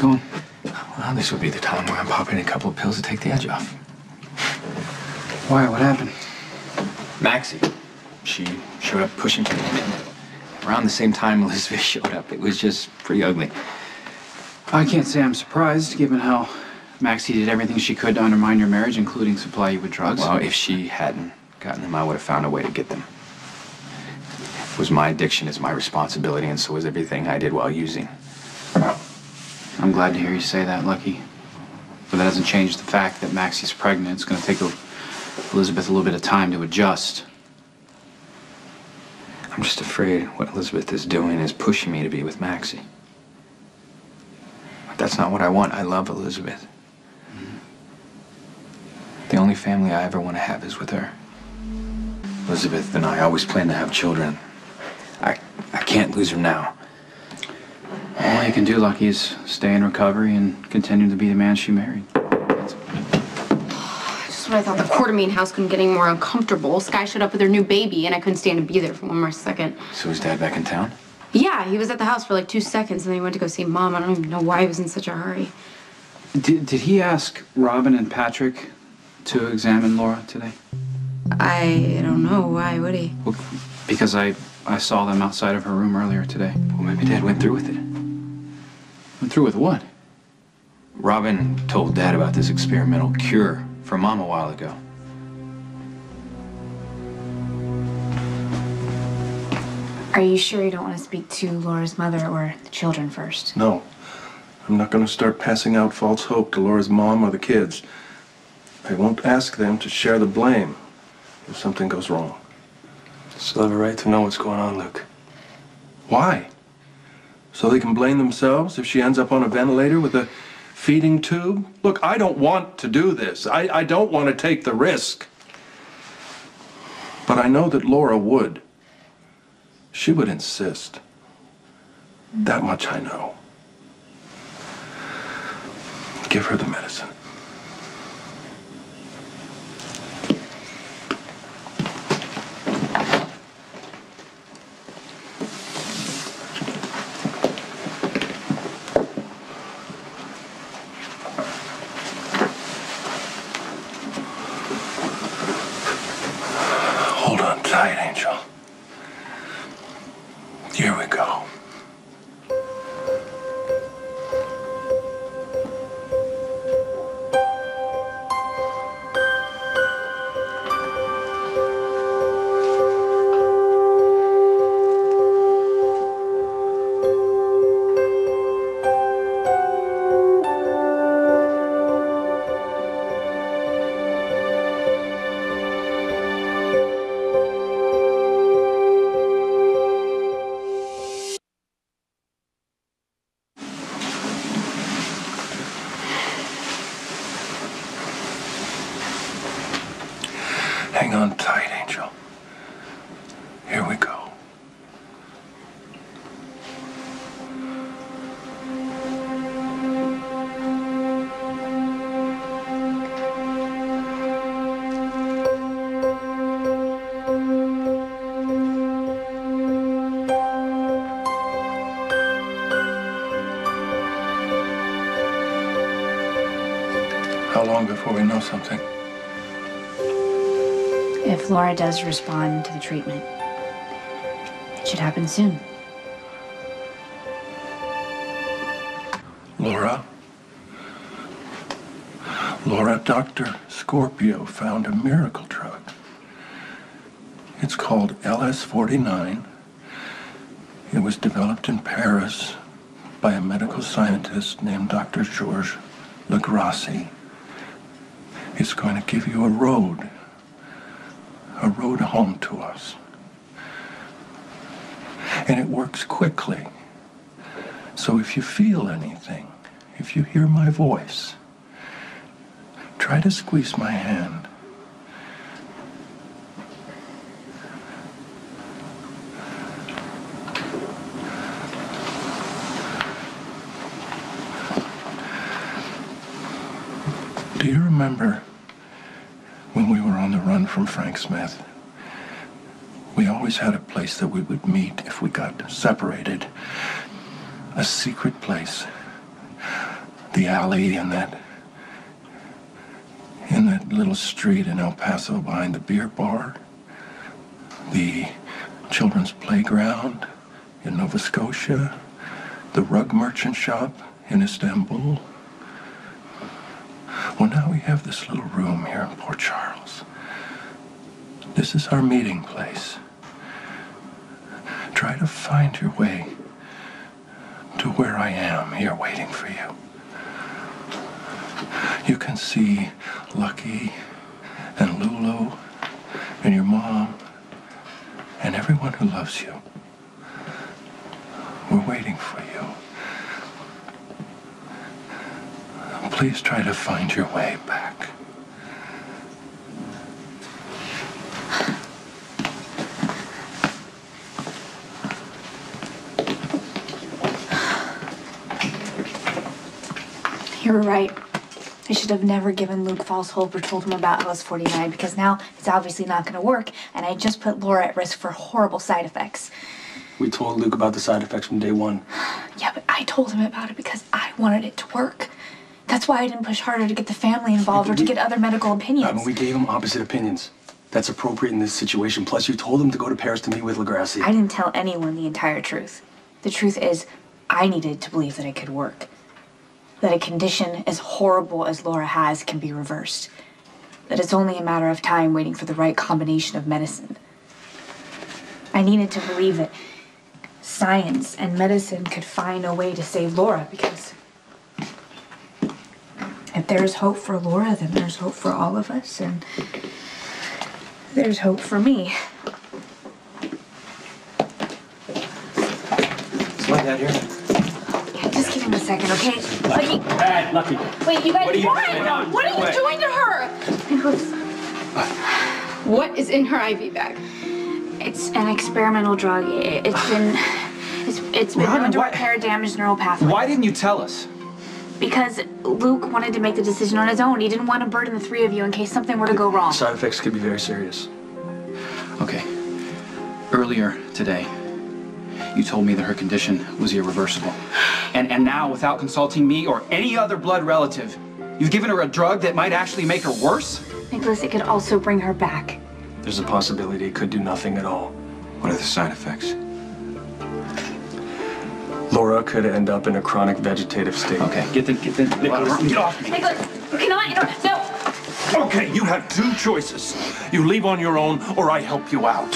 going? Well, this would be the time where I'm popping a couple of pills to take the edge off. Why? What happened? Maxie. She showed up pushing for me. Around the same time Elizabeth showed up. It was just pretty ugly. I can't say I'm surprised, given how Maxie did everything she could to undermine your marriage, including supply you with drugs. Well, if she hadn't gotten them, I would have found a way to get them. It was my addiction, it's my responsibility, and so was everything I did while using. I'm glad to hear you say that, Lucky. But that doesn't change the fact that Maxie's pregnant. It's going to take Elizabeth a little bit of time to adjust. I'm just afraid what Elizabeth is doing is pushing me to be with Maxie. But that's not what I want. I love Elizabeth. The only family I ever want to have is with her. Elizabeth and I always planned to have children. I can't lose her now. All you can do, Lucky, is stay in recovery and continue to be the man she married. Just when I thought the Quartermain house couldn't get any more uncomfortable, Sky showed up with her new baby, and I couldn't stand to be there for one more second. So is Dad back in town? Yeah, he was at the house for like 2 seconds, and then he went to go see Mom. I don't even know why he was in such a hurry. Did he ask Robin and Patrick to examine Laura today? I don't know. Why would he? Well, because I saw them outside of her room earlier today. Well, maybe Dad went through with it. Went through with what? Robin told Dad about this experimental cure for Mom a while ago. Are you sure you don't want to speak to Laura's mother or the children first? No. I'm not going to start passing out false hope to Laura's mom or the kids. I won't ask them to share the blame if something goes wrong. Still have a right to know what's going on, Luke. Why? So they can blame themselves if she ends up on a ventilator with a feeding tube? Look, I don't want to do this. I don't want to take the risk. But I know that Laura would. She would insist. That much I know. Give her the medicine. Hold on tight, Angel. Here we go. Hang on tight, Angel. Here we go. How long before we know something? If Laura does respond to the treatment, it should happen soon. Laura, Dr. Scorpio found a miracle drug. It's called LS-49. It was developed in Paris by a medical scientist named Dr. Georges Legrassi. It's going to give you a road home to us. And it works quickly. So if you feel anything, if you hear my voice, try to squeeze my hand. Do you remember when we were on the run from Frank Smith? We always had a place that we would meet if we got separated. A secret place the alley in that little street in El Paso behind the beer bar, the children's playground in Nova Scotia, the rug merchant shop in Istanbul. Well, now we have this little room here in Port Charles. This is our meeting place. Try to find your way to where I am here waiting for you. You can see Lucky and Lulu and your mom and everyone who loves you. We're waiting for you. Please try to find your way back. You were right. I should have never given Luke false hope or told him about LS-49 because now it's obviously not going to work, and I just put Laura at risk for horrible side effects. We told Luke about the side effects from day one. Yeah, but I told him about it because I wanted it to work. That's why I didn't push harder to get the family involved or to get other medical opinions. I mean, we gave him opposite opinions. That's appropriate in this situation. Plus, you told him to go to Paris to meet with Legrassi. I didn't tell anyone the entire truth. The truth is, I needed to believe that it could work. That a condition as horrible as Laura has can be reversed. That it's only a matter of time waiting for the right combination of medicine. I needed to believe that science and medicine could find a way to save Laura, because if there's hope for Laura, then there's hope for all of us, and there's hope for me. Is my dad here? Yeah, just give him a second, okay? Lucky. Dad, Lucky. Wait, you guys, What are you why? doing? What are you doing to her? What is in her IV bag? It's an experimental drug. It's been known to repair damaged neural pathways. Why didn't you tell us? Because Luke wanted to make the decision on his own. He didn't want to burden the three of you in case something were to go wrong. Side effects could be very serious. Okay. Earlier today, you told me that her condition was irreversible. And now, without consulting me or any other blood relative, you've given her a drug that might actually make her worse? Nicholas, it could also bring her back. There's a possibility it could do nothing at all. What are the side effects? Laura could end up in a chronic vegetative state. Okay, get off me. Nicholas, you cannot, no. Okay, you have two choices. You leave on your own, or I help you out.